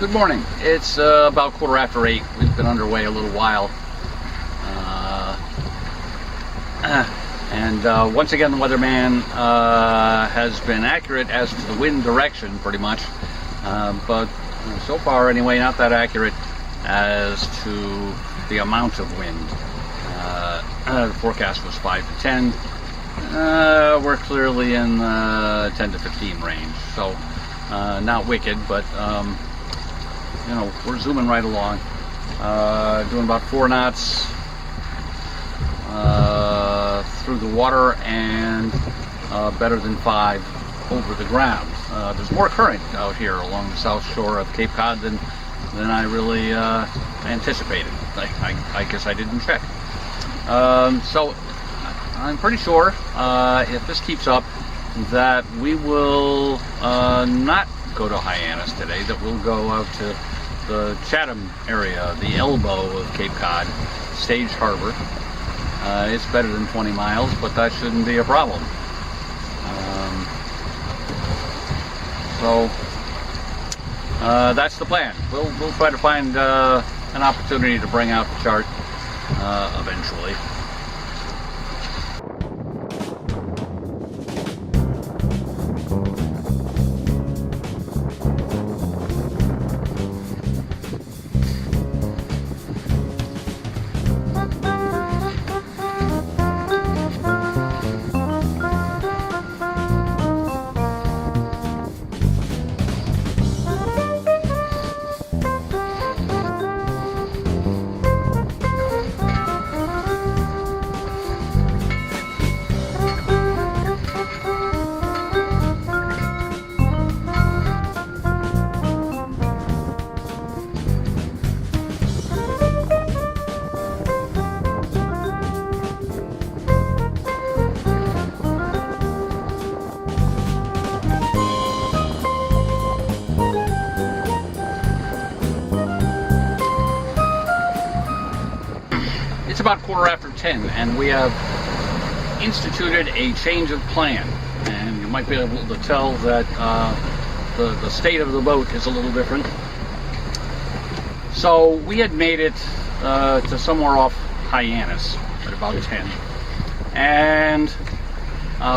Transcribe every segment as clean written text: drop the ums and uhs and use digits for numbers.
Good morning. It's about 8:15. We've been underway a little while. Once again, the weatherman has been accurate as to the wind direction, pretty much. But so far, anyway, not that accurate as to the amount of wind. The forecast was 5 to 10. We're clearly in the 10 to 15 range. So, not wicked, but you know, we're zooming right along, doing about 4 knots through the water and better than 5 over the ground. There's more current out here along the south shore of Cape Cod than I really anticipated. I guess I didn't check. So I'm pretty sure if this keeps up that we will not go to Hyannis today, that we'll go out to the Chatham area, the elbow of Cape Cod, Stage Harbor. It's better than 20 miles, but that shouldn't be a problem. So that's the plan. We'll try to find an opportunity to bring out the chart eventually. It's about 10:15, and we have instituted a change of plan. And you might be able to tell that the state of the boat is a little different. So we had made it to somewhere off Hyannis at about 10. And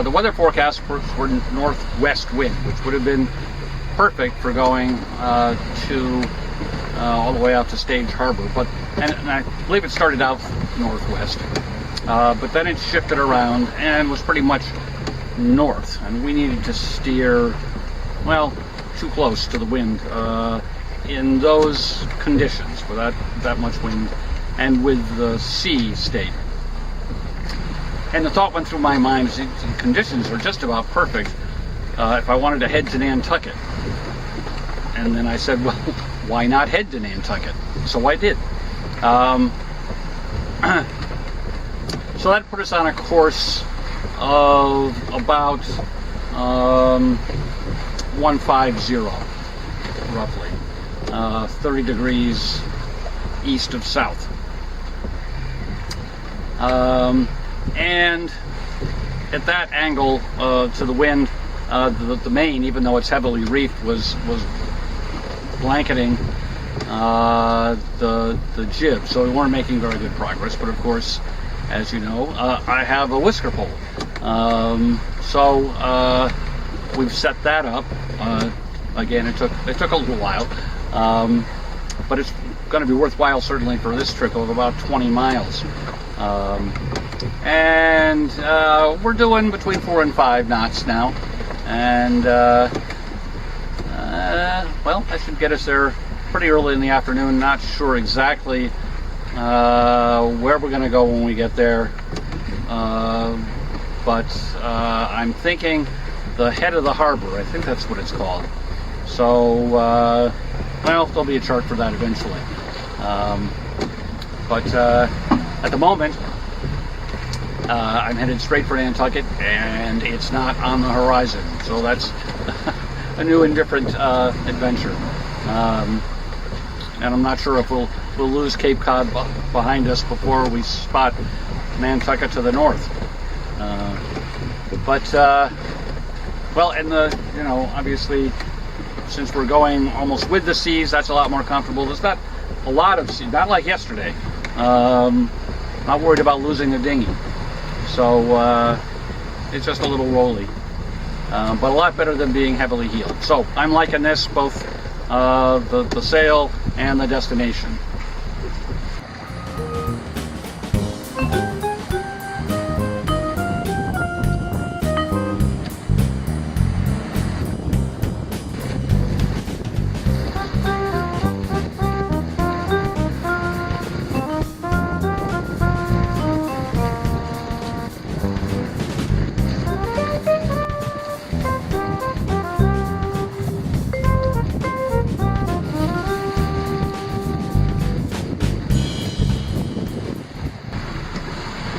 the weather forecast for northwest wind, which would have been perfect for going to all the way out to Stage Harbor. And I believe it started out northwest, but then it shifted around and was pretty much north, and we needed to steer, well, too close to the wind in those conditions, with that much wind and with the sea state. And the thought went through my mind, the conditions are just about perfect if I wanted to head to Nantucket. And then I said, well, why not head to Nantucket? So I did. So that put us on a course of about 150, roughly, 30 degrees east of south. And at that angle to the wind, the main, even though it's heavily reefed, was blanketing the jib, so we weren't making very good progress. But of course, as you know, I have a whisker pole, so we've set that up. Again, it took a little while, but it's going to be worthwhile certainly for this trip of about 20 miles. And we're doing between 4 and 5 knots now, and well, that should get us there pretty early in the afternoon. Not sure exactly where we're going to go when we get there, but I'm thinking the head of the harbor. I think that's what it's called. So, well, there'll be a chart for that eventually. But at the moment, I'm headed straight for Nantucket, and it's not on the horizon. So that's a new and different adventure. And I'm not sure if we'll lose Cape Cod behind us before we spot Nantucket to the north. Well, and obviously since we're going almost with the seas, that's a lot more comfortable. There's not a lot of sea, not like yesterday. Not worried about losing the dinghy. So it's just a little rolly. But a lot better than being heavily heeled. So I'm liking this, both the sail and the destination.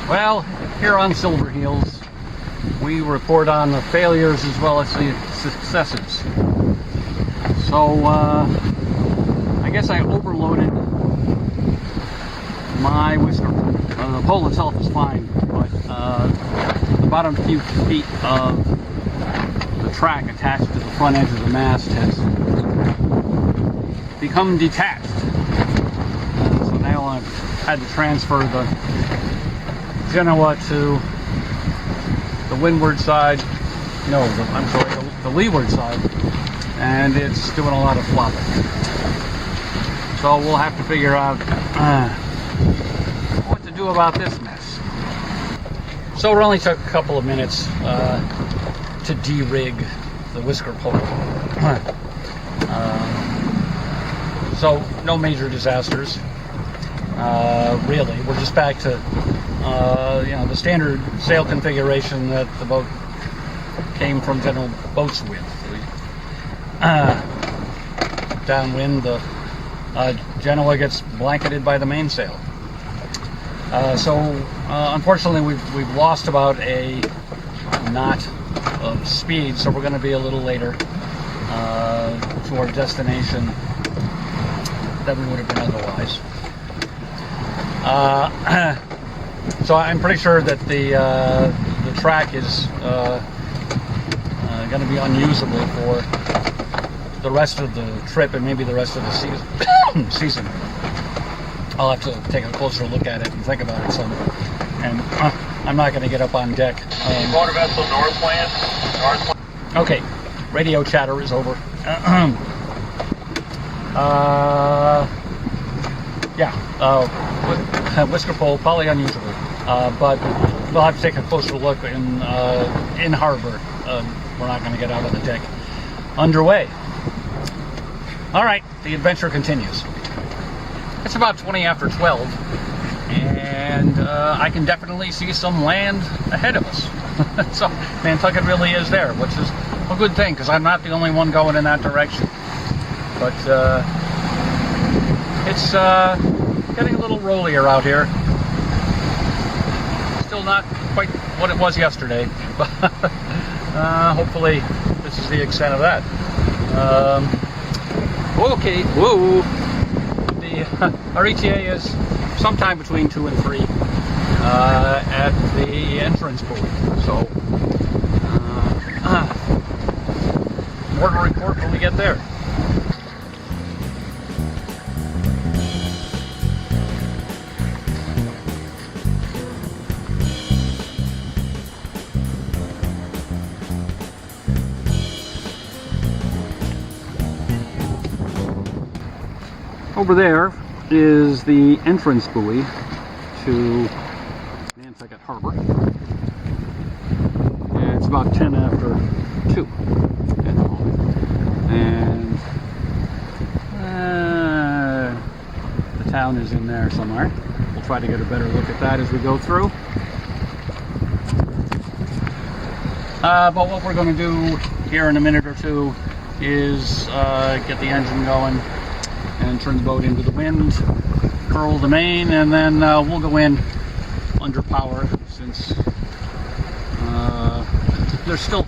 Well, here on Silver Heels, we report on the failures as well as the successes. So, I guess I overloaded my whisker. The pole itself is fine, but the bottom few feet of the track attached to the front edge of the mast has become detached. So now I've had to transfer the Genoa to the windward side, I'm sorry, the leeward side, and it's doing a lot of flopping. So we'll have to figure out what to do about this mess. So it only took a couple of minutes to de-rig the whisker pole. So no major disasters, really. We're just back to the standard sail configuration that the boat came from General Boats with. Downwind, the Genoa gets blanketed by the mainsail. So unfortunately, we've lost about a knot of speed, so we're going to be a little later to our destination than we would have been otherwise. So I'm pretty sure that the track is going to be unusable for the rest of the trip and maybe the rest of the season. I'll have to take a closer look at it and think about it some. And I'm not going to get up on deck. Water vessel Northland. Okay, radio chatter is over. Whisker pole, probably unusual, but we'll have to take a closer look in harbor. We're not going to get out of the deck. Underway. All right, the adventure continues. It's about 20 after 12, and I can definitely see some land ahead of us. So Nantucket really is there, which is a good thing, because I'm not the only one going in that direction. But it's getting a little rollier out here. Still not quite what it was yesterday, but hopefully this is the extent of that. Okay, whoa. Our ETA is sometime between 2 and 3 at the entrance buoy. So more to report when we get there. Over there is the entrance buoy to Nantucket Harbor. And it's about 10 after 2 at the moment. And the town is in there somewhere. We'll try to get a better look at that as we go through. But what we're going to do here in a minute or two is get the engine going and turn the boat into the wind, furl the main, and then we'll go in under power, since there's still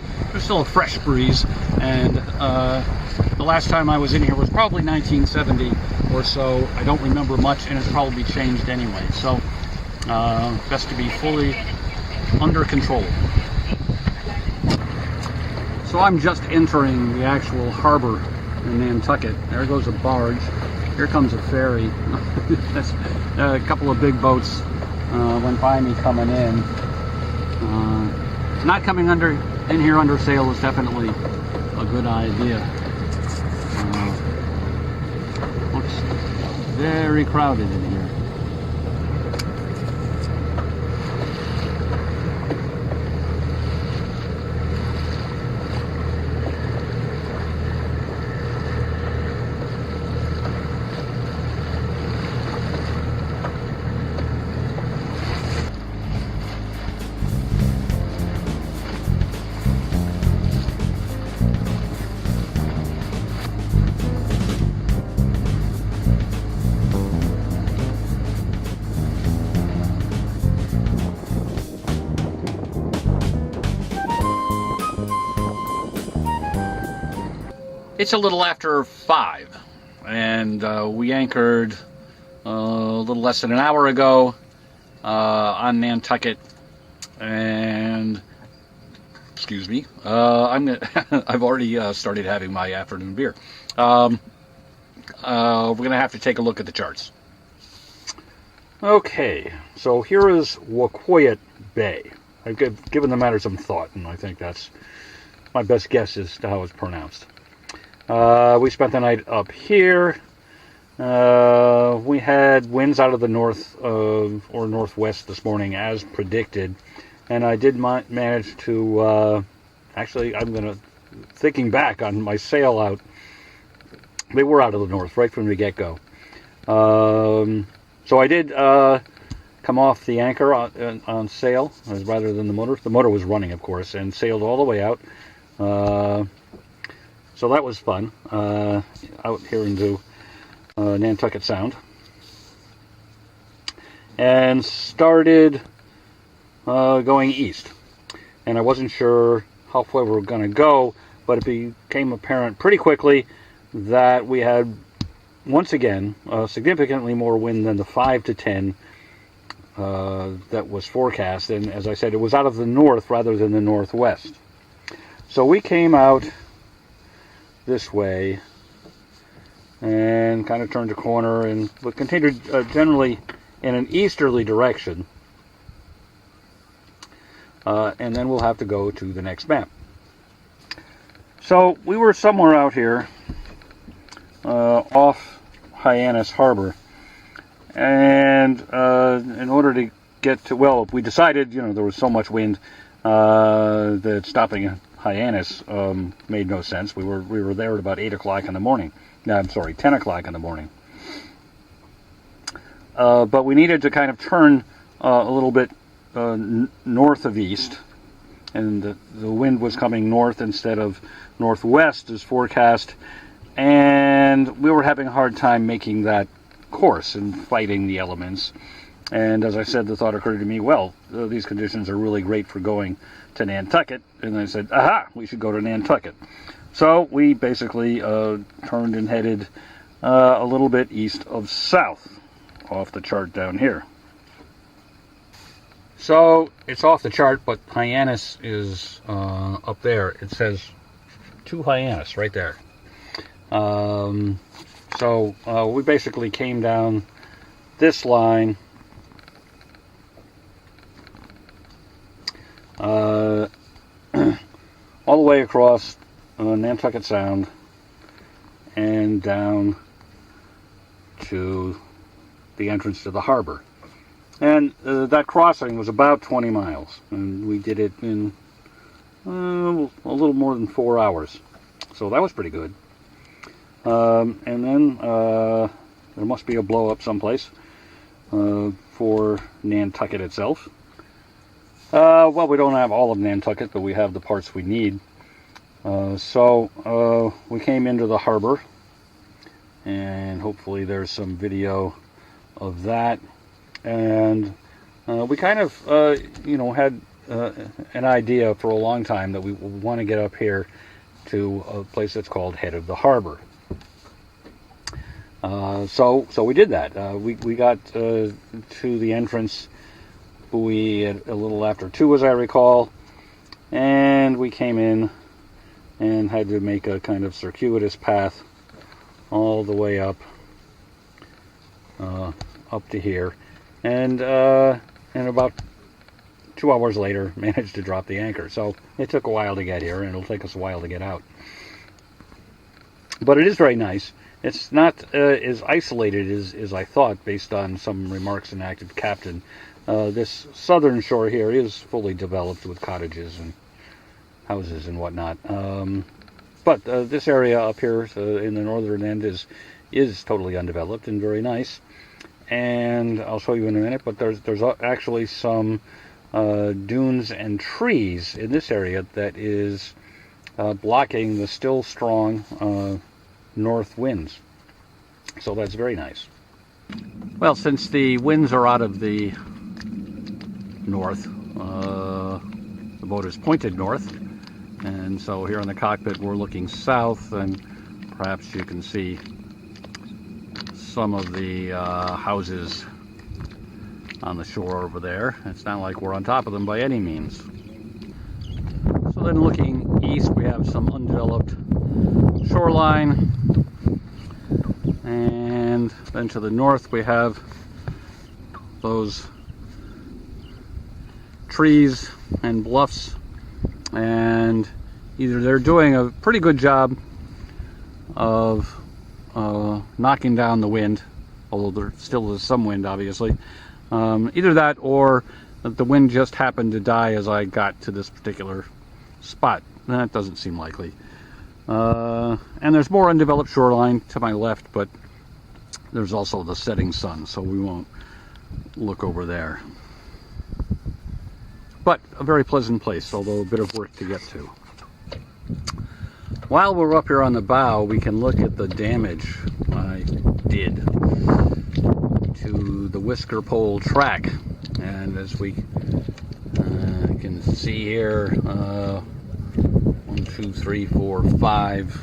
a fresh breeze, and the last time I was in here was probably 1970 or so. I don't remember much, and it's probably changed anyway, so best to be fully under control. So I'm just entering the actual harbor in Nantucket. There goes a barge. Here comes a ferry. That's, a couple of big boats went by me coming in. Not coming in here under sail is definitely a good idea. Looks very crowded in here. It's a little after 5, and we anchored a little less than an hour ago on Nantucket. And excuse me, I've already started having my afternoon beer. We're gonna have to take a look at the charts. Okay, so here is Waquoit Bay. I've given the matter some thought, and I think that's my best guess as to how it's pronounced. We spent the night up here. We had winds out of the north or northwest this morning as predicted, and I did manage to actually, thinking back on my sail out, they were out of the north right from the get-go. So I did come off the anchor on sail rather than the motor. The motor was running, of course, and sailed all the way out. So that was fun, out here into Nantucket Sound. And started going east. And I wasn't sure how far we were going to go, but it became apparent pretty quickly that we had, once again, significantly more wind than the 5 to 10 that was forecast. And as I said, it was out of the north rather than the northwest. So we came out this way and kind of turned a corner and continued generally in an easterly direction, and then we'll have to go to the next map. So we were somewhere out here off Hyannis Harbor, and in order to get to, well, we decided, there was so much wind that stopping Hyannis made no sense. We were there at about 8 o'clock in the morning. No, I'm sorry, 10 o'clock in the morning. But we needed to kind of turn a little bit north of east, and the wind was coming north instead of northwest as forecast, and we were having a hard time making that course and fighting the elements. And as I said, the thought occurred to me, well, these conditions are really great for going to Nantucket. And I said, aha, we should go to Nantucket. So we basically turned and headed a little bit east of south, off the chart down here. So it's off the chart, but Hyannis is up there. It says to Hyannis right there. So we basically came down this line all the way across Nantucket Sound and down to the entrance to the harbor. And that crossing was about 20 miles, and we did it in a little more than 4 hours. So that was pretty good. And then there must be a blow up someplace for Nantucket itself. Well, we don't have all of Nantucket, but we have the parts we need. So we came into the harbor, and hopefully there's some video of that. And we kind of, had an idea for a long time that we want to get up here to a place that's called Head of the Harbor. So we did that. We got to the entrance buoy at a little after 2, as I recall, and we came in and had to make a kind of circuitous path all the way up to here, and about 2 hours later managed to drop the anchor. So it took a while to get here, and it'll take us a while to get out. But it is very nice. It's not as isolated as I thought, based on some remarks an active captain. This southern shore here is fully developed with cottages and houses and whatnot. But this area up here in the northern end is totally undeveloped and very nice. And I'll show you in a minute, but there's actually some dunes and trees in this area that is blocking the still strong north winds. So that's very nice. Well, since the winds are out of the north, the boat is pointed north, and so here in the cockpit we're looking south, and perhaps you can see some of the houses on the shore over there. It's not like we're on top of them by any means. So then looking east, we have some undeveloped shoreline, and then to the north we have those trees and bluffs, and either they're doing a pretty good job of knocking down the wind, although there still is some wind, obviously. Either that, or that the wind just happened to die as I got to this particular spot. That doesn't seem likely. And there's more undeveloped shoreline to my left, but there's also the setting sun, so we won't look over there. But a very pleasant place, although a bit of work to get to. While we're up here on the bow, we can look at the damage I did to the whisker pole track. And as we can see here, 1, 2, 3, 4, 5.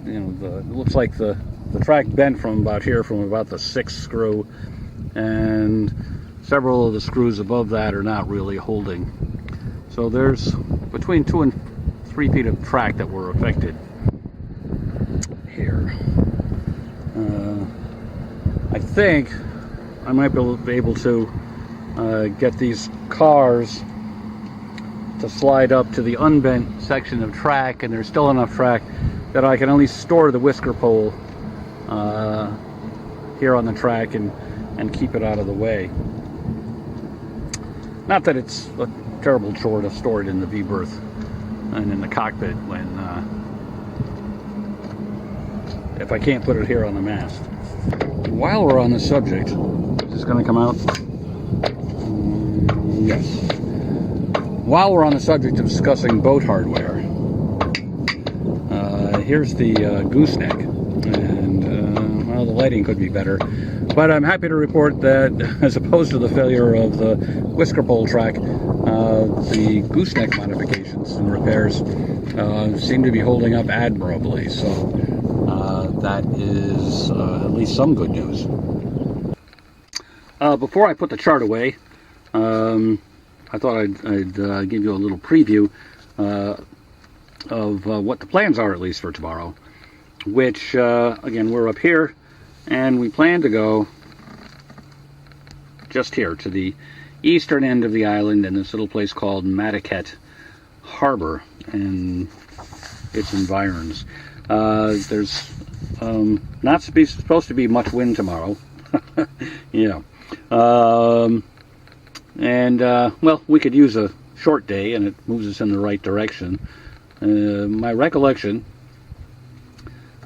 It looks like the track bent from about here, from about the 6th screw, and several of the screws above that are not really holding. So there's between 2 and 3 feet of track that were affected here. I think I might be able to get these cars to slide up to the unbent section of track, and there's still enough track that I can at least store the whisker pole here on the track and keep it out of the way. Not that it's a terrible chore to store it in the V-berth and in the cockpit when if I can't put it here on the mast. While we're on the subject, is this going to come out? Yes. While we're on the subject of discussing boat hardware, here's the gooseneck, and well, the lighting could be better, but I'm happy to report that as opposed to the failure of the whisker pole track, the gooseneck modifications and repairs seem to be holding up admirably. So that is at least some good news. Before I put the chart away, I thought I'd give you a little preview of what the plans are, at least for tomorrow, which again, we're up here and we plan to go just here to the eastern end of the island in this little place called Nantucket Harbor and its environs. There's not supposed to be much wind tomorrow. Yeah. Well, we could use a short day and it moves us in the right direction. My recollection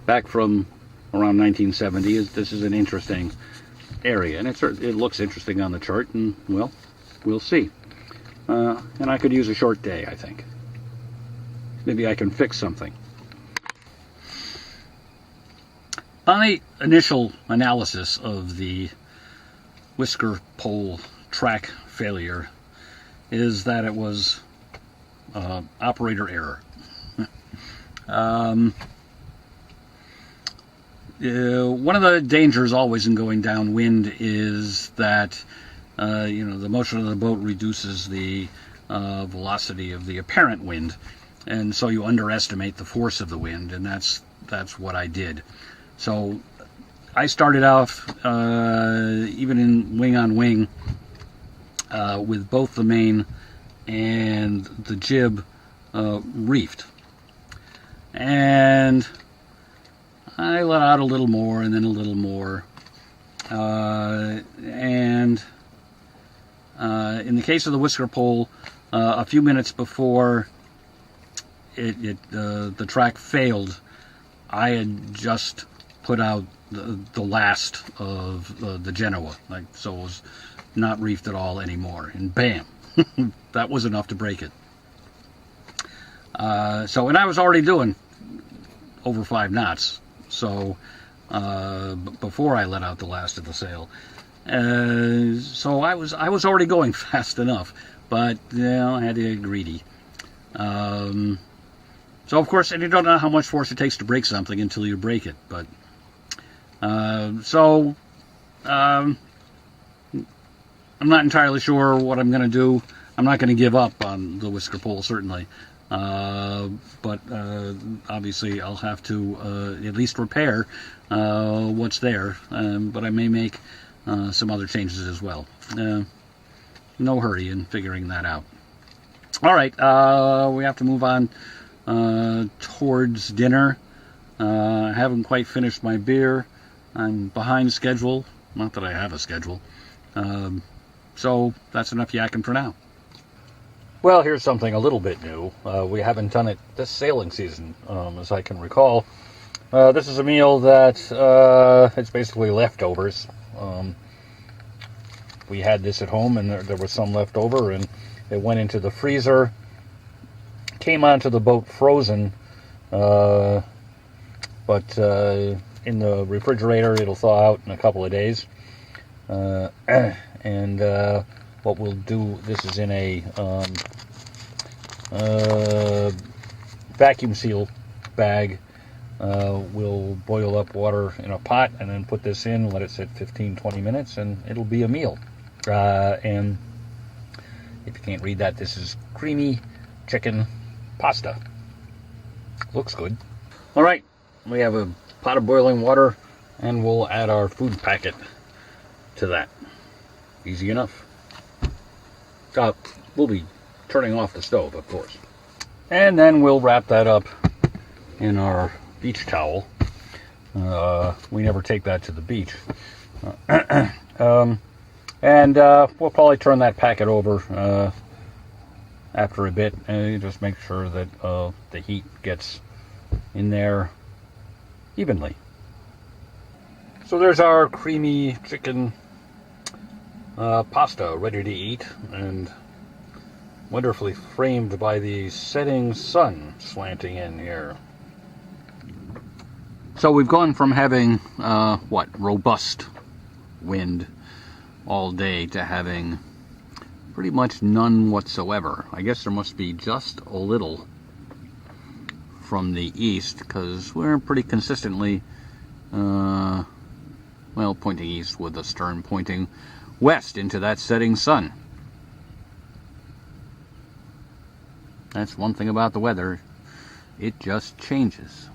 back from around 1970 is this is an interesting area, and it looks interesting on the chart, and well, we'll see. And I could use a short day, I think. Maybe I can fix something. My initial analysis of the whisker pole track failure is that it was operator error. One of the dangers always in going downwind is that the motion of the boat reduces the velocity of the apparent wind, and so you underestimate the force of the wind, and that's what I did. So I started off even in wing on wing with both the main and the jib reefed, and I let out a little more and then a little more, and in the case of the whisker pole, a few minutes before the track failed, I had just put out the last of the Genoa, so it was not reefed at all anymore, and bam, that was enough to break it. And I was already doing over 5 knots, so before I let out the last of the sail, so I was already going fast enough, but I had to get greedy. So of course, and you don't know how much force it takes to break something until you break it, but I'm not entirely sure what I'm going to do. I'm not going to give up on the whisker pole, certainly. But obviously I'll have to at least repair what's there. But I may make some other changes as well. No hurry in figuring that out. All right, we have to move on towards dinner. I haven't quite finished my beer. I'm behind schedule. Not that I have a schedule. So that's enough yakking for now. Well, here's something a little bit new. We haven't done it this sailing season, as I can recall. This is a meal that it's basically leftovers. We had this at home, and there was some left over, and it went into the freezer. Came onto the boat frozen, but in the refrigerator it'll thaw out in a couple of days. And what we'll do, this is in a vacuum seal bag. We'll boil up water in a pot and then put this in, let it sit 15-20 minutes, and it'll be a meal. And if you can't read that, this is creamy chicken pasta. Looks good. All right, we have a pot of boiling water, and we'll add our food packet to that. Easy enough. We'll be turning off the stove, of course. And then we'll wrap that up in our beach towel. We never take that to the beach. And we'll probably turn that packet over after a bit, and just make sure that the heat gets in there evenly. So there's our creamy chicken pasta ready to eat, and wonderfully framed by the setting sun slanting in here. So we've gone from having robust wind all day to having pretty much none whatsoever. I guess there must be just a little from the east, because we're pretty consistently pointing east with the stern pointing west into that setting sun. That's one thing about the weather, it just changes.